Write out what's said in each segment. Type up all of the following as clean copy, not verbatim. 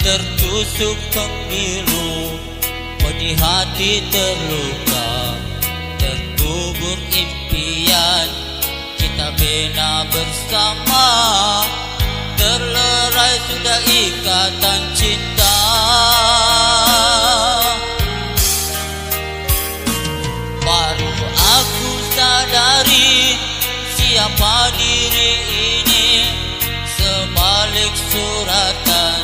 tertusuk pemilu, pedih hati terluka, terkubur impian kita bina bersama, terlerai sudah ikatan cinta. Baru aku sadari siapa diri ini, sebalik suratan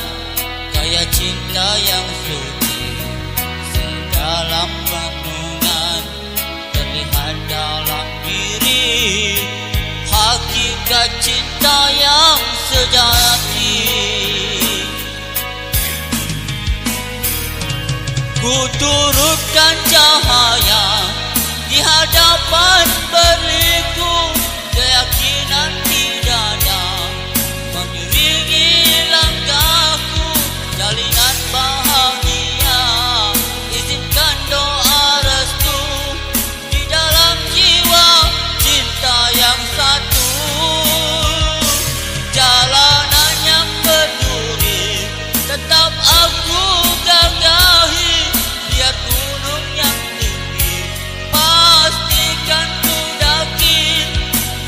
gaya cinta yang suci, sedalam renungan terlihat dalam diri, hakikat cinta yang sejati. Ku turutkan cahaya di hadapan berliku, keyakinan tidak ada mengiringi langkahku, jalinan bahagia, izinkan doa restu di dalam jiwa cinta yang satu. Jalanan yang berduri tetap aku gagahi, lihat gunung yang tinggi pastikan ku daki,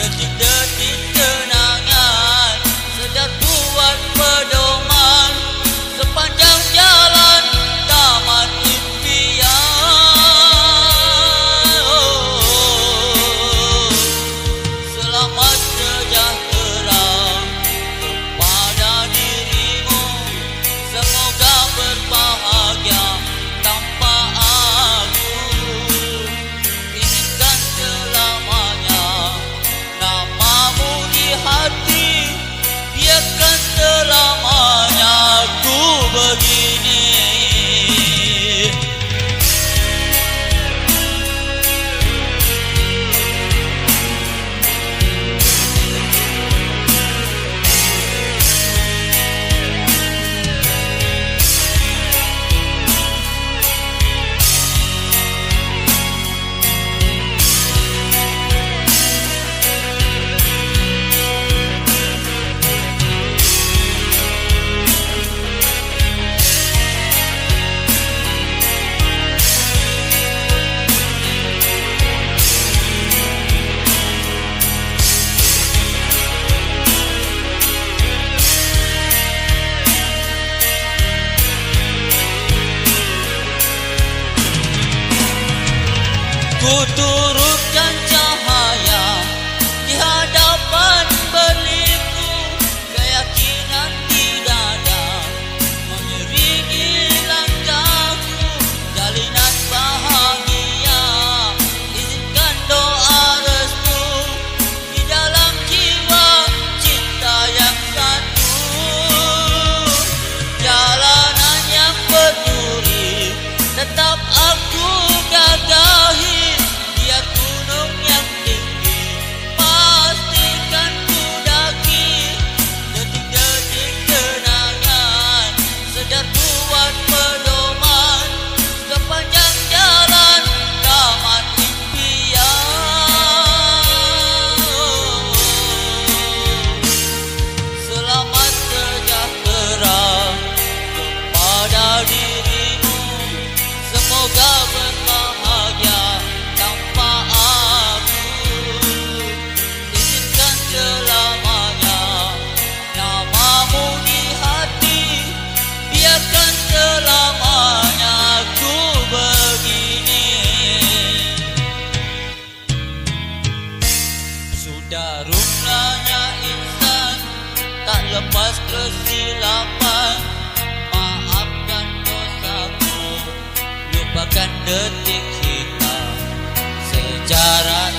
detik-detik kenangan sedar buat pedoman sepanjang jalan taman impian. Selamat sejahtera kepada dirimu, semoga berbahagia tanpa aku. Izinkan selamanya namamu di hati, biarkan selamanya ku begini. Ku turutkan cahaya di hadapan berliku, keyakinan tidak ada mengiringi langkahku, jalinan bahagia, izinkan doa restu di dalam jiwa cinta yang satu. Jalanan yang berduri tetap aku gagahi, lihat gunung yang tinggi pastikan ku daki, detik-detik kenangan sedar buat pedoman sepanjang jalan taman impian. Selamat sejahtera kepada dirimu, semoga berbahagia tanpa aku. Izinkan selamanya namamu di hati, biarkan selamanya ku begini. Sudah rumlahnya insan, tak lepas kesilapan, maafkan dosaku, lupakan detik hitam sejarah